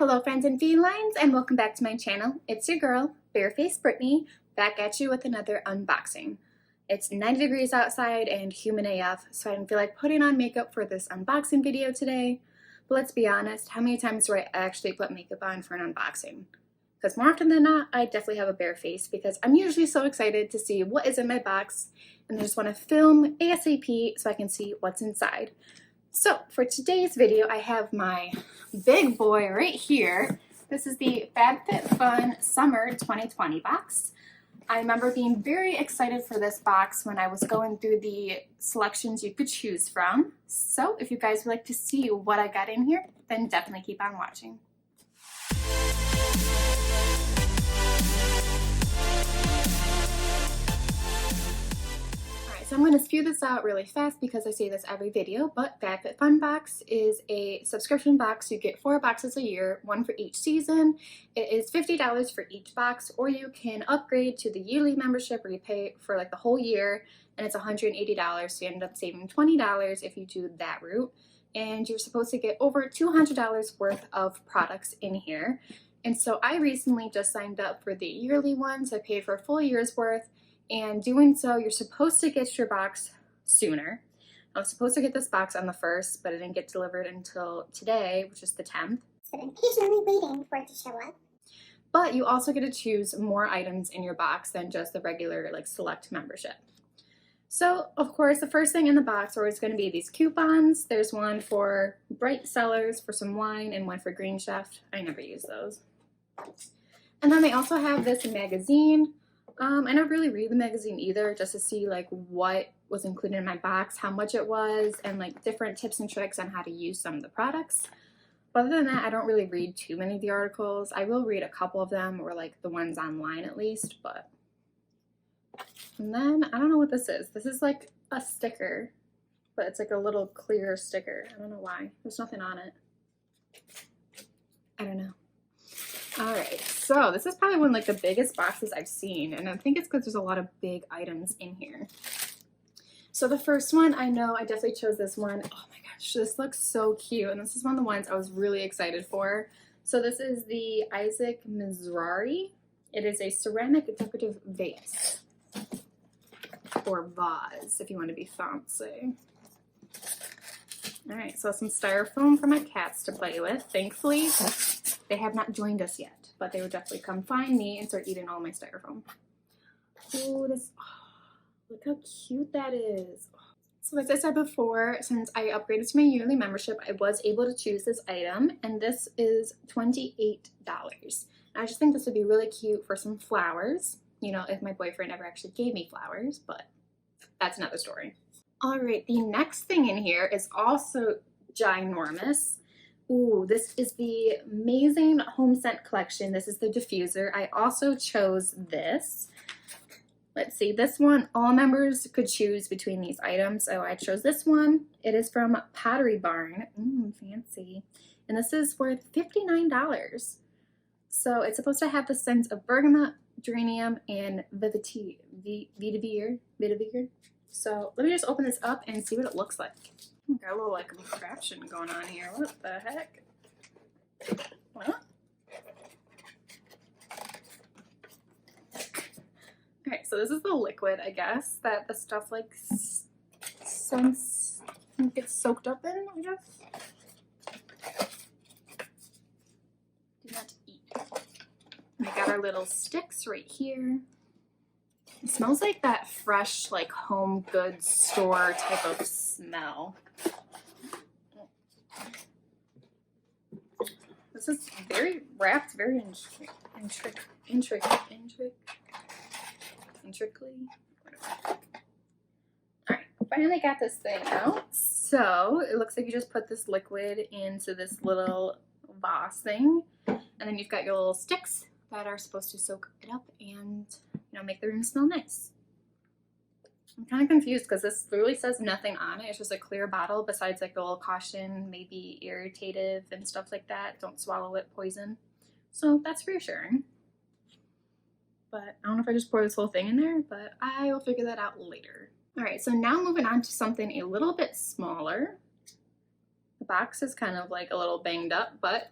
Hello friends and felines, and welcome back to my channel. It's your girl, Barefaced Brittany, back at you with another unboxing. It's 90 degrees outside and humid AF, so I didn't feel like putting on makeup for this unboxing video today. But let's be honest, how many times do I actually put makeup on for an unboxing? Because more often than not, I definitely have a bare face because I'm usually so excited to see what is in my box and I just want to film ASAP so I can see what's inside. So for today's video, I have my big boy right here. This is the FabFitFun Summer 2020 box. I remember being very excited for this box when I was going through the selections you could choose from. So if you guys would like to see what I got in here, then definitely keep on watching. So I'm going to spew this out really fast because I say this every video, but FabFitFun box is a subscription box. You get 4 boxes a year, 1 for each season. It is $50 for each box, or you can upgrade to the yearly membership where you pay for like the whole year, and it's $180, so you end up saving $20 if you do that route. And you're supposed to get over $200 worth of products in here. And so I recently just signed up for the yearly one, so I paid for a full year's worth. And doing so, you're supposed to get your box sooner. I was supposed to get this box on the 1st, but it didn't get delivered until today, which is the 10th. So I'm patiently waiting for it to show up. But you also get to choose more items in your box than just the regular like select membership. So of course, the first thing in the box are always going to be these coupons. There's one for Bright Cellars for some wine and one for Green Chef. I never use those. And then they also have this magazine. I don't really read the magazine either, just to see like what was included in my box, how much it was, and like different tips and tricks on how to use some of the products. But other than that, I don't really read too many of the articles. I will read a couple of them, or like the ones online at least, but. And then, I don't know what this is. This is like a sticker, but it's like a little clear sticker. I don't know why. There's nothing on it. I don't know. Alright, so this is probably one of like the biggest boxes I've seen, and I think it's because there's a lot of big items in here. So the first one, I know I definitely chose this one. Oh my gosh, this looks so cute, and this is one of the ones I was really excited for. So this is the Isaac Mizrahi. It is a ceramic decorative vase, or vase if you want to be fancy. Alright, so some styrofoam for my cats to play with. Thankfully, they have not joined us yet, but they would definitely come find me and start eating all my styrofoam. Oh, this, look how cute that is. So as I said before, since I upgraded to my yearly membership, I was able to choose this item, and this is $28. I just think this would be really cute for some flowers, you know, if my boyfriend ever actually gave me flowers, but that's another story. All right, the next thing in here is also ginormous. Ooh, this is the amazing home scent collection. This is the diffuser. I also chose this. Let's see, this one, all members could choose between these items. So I chose this one. It is from Pottery Barn. Fancy. And this is worth $59. So it's supposed to have the scents of bergamot, geranium, and vetiver. So let me just open this up and see what it looks like. Got a little like contraption going on here. What the heck? What? Okay, so this is the liquid, I guess, that the stuff like gets soaked up in, I guess. Do not eat. We got our little sticks right here. It smells like that fresh, like home goods store type of smell. This is very wrapped, very intricately. Alright, finally got this thing out. So it looks like you just put this liquid into this little vase thing, and then you've got your little sticks that are supposed to soak it up and, you know, make the room smell nice. I'm kind of confused because this literally says nothing on it. It's just a clear bottle besides like a little caution, maybe irritative and stuff like that. Don't swallow it, poison. So that's reassuring. But I don't know if I just pour this whole thing in there, but I will figure that out later. All right, so now moving on to something a little bit smaller. The box is kind of like a little banged up, but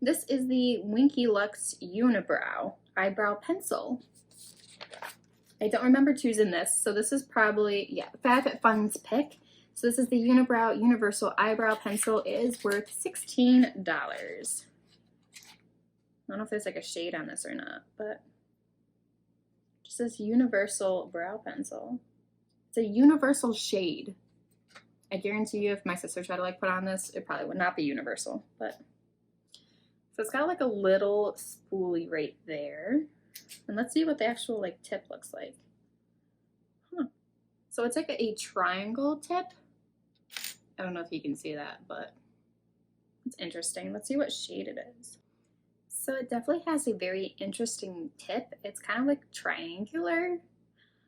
This is the Winky Lux Unibrow Eyebrow Pencil. I don't remember choosing this, so this is probably, yeah, FabFitFun's pick. So this is the Unibrow Universal Eyebrow Pencil. It is worth $16. I don't know if there's like a shade on this or not, but it just says Universal Brow Pencil. It's a universal shade. I guarantee you if my sister tried to like put on this, it probably would not be universal, but. So it's got like a little spoolie right there. And let's see what the actual like tip looks like. So it's like a triangle tip. I don't know if you can see that, but it's interesting. Let's see what shade it is. So it definitely has a very interesting tip. It's kind of like triangular.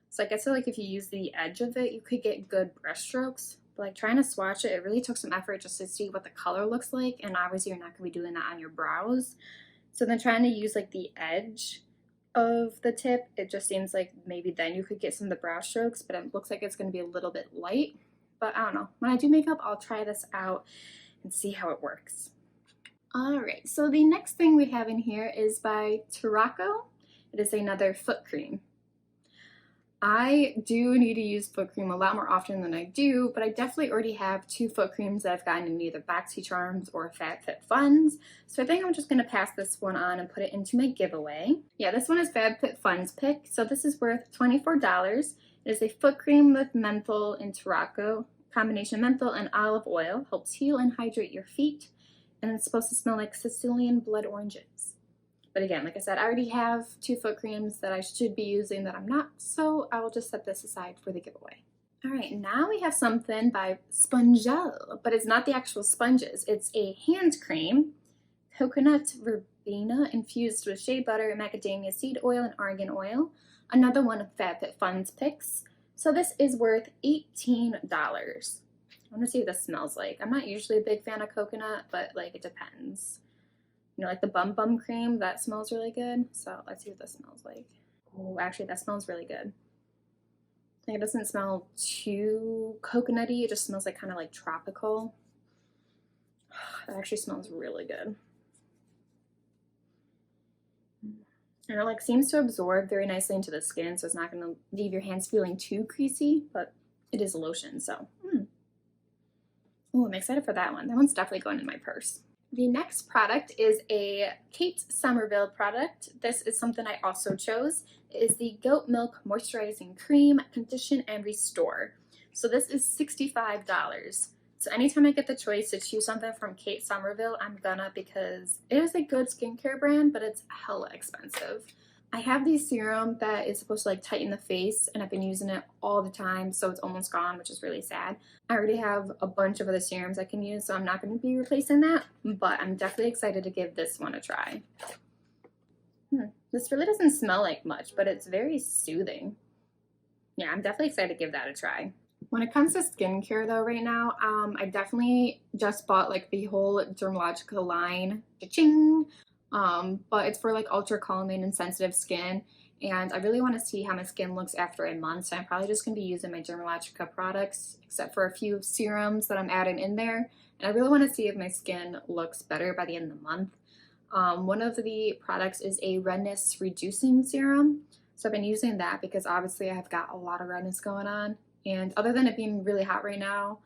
So I guess like if you use the edge of it, you could get good brush strokes. But like trying to swatch it, it really took some effort just to see what the color looks like. And obviously you're not gonna be doing that on your brows. So then trying to use like the edge of the tip, it just seems like maybe then you could get some of the brow strokes, but it looks like it's gonna be a little bit light. But I don't know, when I do makeup, I'll try this out and see how it works. All right, so the next thing we have in here is by Turaco. It is another foot cream. I do need to use foot cream a lot more often than I do, but I definitely already have 2 foot creams that I've gotten in either BoxyCharms or FabFitFuns. So I think I'm just going to pass this one on and put it into my giveaway. Yeah, this one is FabFitFun's pick. So this is worth $24. It is a foot cream with menthol and Turaco. Combination menthol and olive oil. Helps heal and hydrate your feet. And it's supposed to smell like Sicilian blood oranges. But again, like I said, I already have 2 foot creams that I should be using that I'm not, so I will just set this aside for the giveaway. All right, now we have something by Spongel, but it's not the actual sponges. It's a hand cream, coconut verbena infused with shea butter, macadamia seed oil, and argan oil. Another one of FabFitFun's picks. So this is worth $18. I want to see what this smells like. I'm not usually a big fan of coconut, but like it depends. You know, like the Bum Bum cream, that smells really good. So let's see what this smells like. Oh, actually, that smells really good. Like it doesn't smell too coconutty. It just smells like kind of like tropical. It actually smells really good. And it like seems to absorb very nicely into the skin, so it's not going to leave your hands feeling too creasy, but it is lotion, so. Oh, I'm excited for that one. That one's definitely going in my purse. The next product is a Kate Somerville product. This is something I also chose. It is the Goat Milk Moisturizing Cream, Condition and Restore. So this is $65. So anytime I get the choice to choose something from Kate Somerville, I'm gonna, because it is a good skincare brand, but it's hella expensive. I have the serum that is supposed to like tighten the face, and I've been using it all the time, so it's almost gone, which is really sad. I already have a bunch of other serums I can use, so I'm not going to be replacing that, but I'm definitely excited to give this one a try. This really doesn't smell like much, but it's very soothing. Yeah, I'm definitely excited to give that a try. When it comes to skincare though right now, I definitely just bought like the whole Dermalogica line, cha-ching! But it's for like ultra calming and sensitive skin, and I really want to see how my skin looks after a month, so I'm probably just going to be using my Dermalogica products, except for a few serums that I'm adding in there, and I really want to see if my skin looks better by the end of the month. One of the products is a redness reducing serum, so I've been using that because obviously I have got a lot of redness going on, and other than it being really hot right now,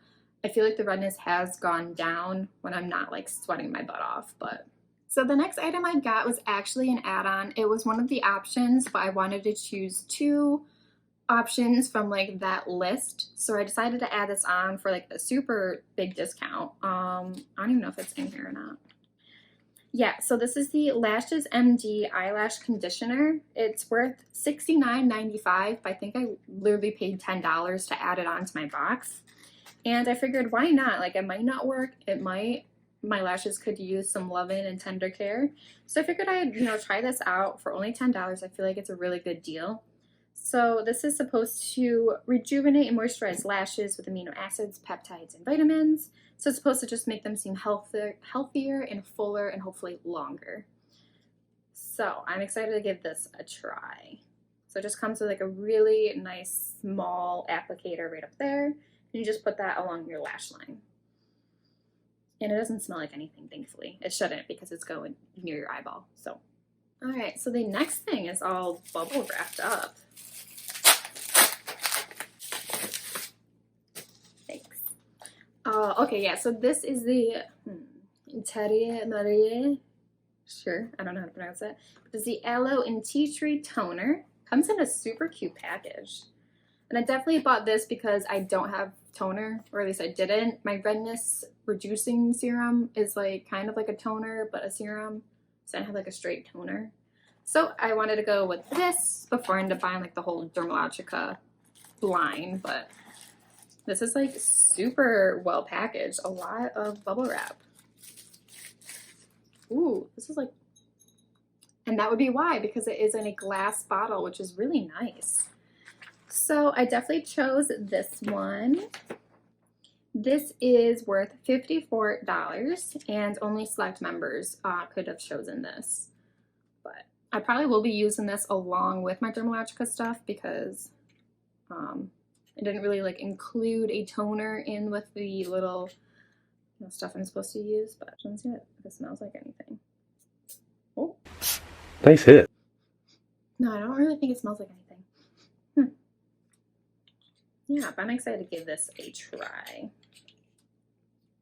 I feel like the redness has gone down when I'm not like sweating my butt off, but. So the next item I got was actually an add-on. It was one of the options, but I wanted to choose 2 options from like that list. So I decided to add this on for like a super big discount. I don't even know if it's in here or not. Yeah, so this is the Lashes MD Eyelash Conditioner. It's worth $69.95, but I think I literally paid $10 to add it onto my box. And I figured, why not? Like, it might not work, it might. My lashes could use some loving and tender care. So I figured I'd, try this out for only $10. I feel like it's a really good deal. So this is supposed to rejuvenate and moisturize lashes with amino acids, peptides, and vitamins. So it's supposed to just make them seem healthier and fuller and hopefully longer. So I'm excited to give this a try. So it just comes with like a really nice small applicator right up there. And you just put that along your lash line. And it doesn't smell like anything, thankfully. It shouldn't because it's going near your eyeball. So, all right, so the next thing is all bubble wrapped up. Thanks. Okay, yeah, so this is the Terre Marie. Sure, I don't know how to pronounce it. This is the Aloe and Tea Tree Toner. Comes in a super cute package. And I definitely bought this because I don't have toner, or at least I didn't. My redness reducing serum is like kind of like a toner, but a serum. So I have like a straight toner. So I wanted to go with this before I ended up buying like the whole Dermalogica line, but this is like super well packaged. A lot of bubble wrap. Ooh, this is like, and that would be why, because it is in a glass bottle, which is really nice. So I definitely chose this one. This is worth $54 and only select members could have chosen this. But I probably will be using this along with my Dermalogica stuff because it didn't really like include a toner in with the little stuff I'm supposed to use, but let's see if it smells like anything. Oh. Nice hit. No, I don't really think it smells like anything. Yeah, but I'm excited to give this a try.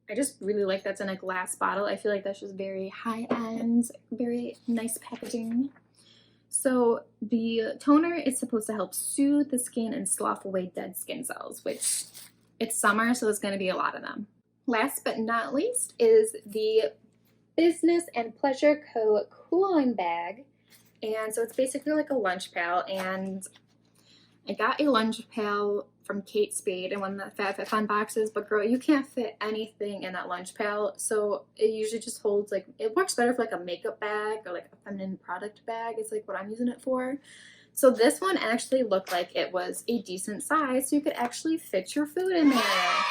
I just really like that's in a glass bottle. I feel like that's just very high-end, very nice packaging. So the toner is supposed to help soothe the skin and slough away dead skin cells, which it's summer, so there's going to be a lot of them. Last but not least is the Business and Pleasure Co. cooling bag. And so it's basically like a lunch pail, and I got a lunch pail from Kate Spade in one of the FabFitFun boxes, but girl, you can't fit anything in that lunch pail, so it usually just holds like, it works better for like a makeup bag or like a feminine product bag is like what I'm using it for. So this one actually looked like it was a decent size, so you could actually fit your food in there.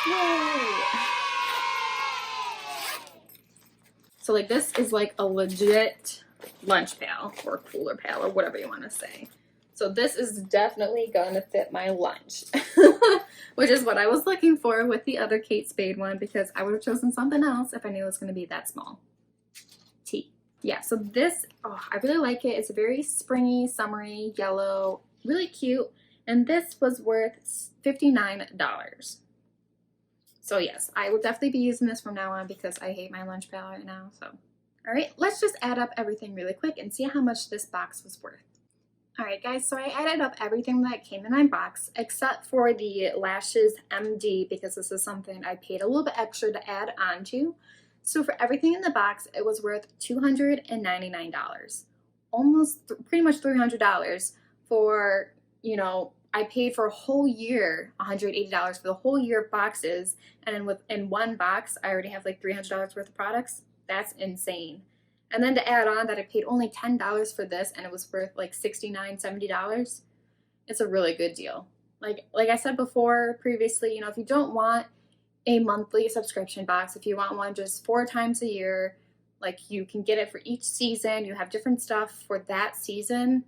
Yay! So like this is like a legit lunch pail or cooler pail or whatever you want to say. So this is definitely going to fit my lunch, which is what I was looking for with the other Kate Spade one, because I would have chosen something else if I knew it was going to be that small. Yeah, so this, oh, I really like it. It's a very springy, summery, yellow, really cute. And this was worth $59. So yes, I will definitely be using this from now on because I hate my lunch pail right now. So, all right, let's just add up everything really quick and see how much this box was worth. All right, guys, so I added up everything that came in my box except for the Lashes MD because this is something I paid a little bit extra to add on to. So for everything in the box, it was worth $299. Almost pretty much $300 for, you know, I paid for a whole year, $180 for the whole year of boxes. And then in one box, I already have like $300 worth of products. That's insane. And then to add on that I paid only $10 for this and it was worth like $69, $70. It's a really good deal. Like I said before previously, you know, if you don't want a monthly subscription box, if you want one just 4 times a year, like you can get it for each season, you have different stuff for that season,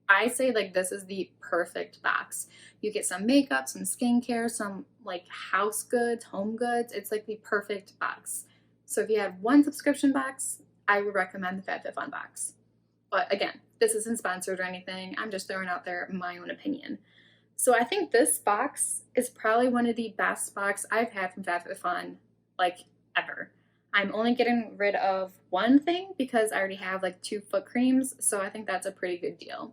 I say like this is the perfect box. You get some makeup, some skincare, some like house goods, home goods. It's like the perfect box. So if you have one subscription box, I would recommend the FabFitFun box. But again, this isn't sponsored or anything. I'm just throwing out there my own opinion. So I think this box is probably one of the best boxes I've had from FabFitFun, like ever. I'm only getting rid of one thing because I already have like 2 foot creams. So I think that's a pretty good deal.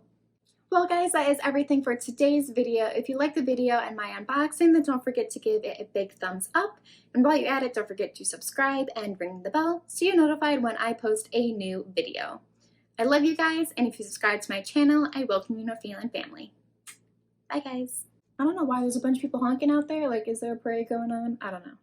Well guys, that is everything for today's video. If you liked the video and my unboxing, then don't forget to give it a big thumbs up. And while you're at it, don't forget to subscribe and ring the bell so you're notified when I post a new video. I love you guys, and if you subscribe to my channel, I welcome you in our Feline family. Bye guys. I don't know why there's a bunch of people honking out there. Like, is there a parade going on? I don't know.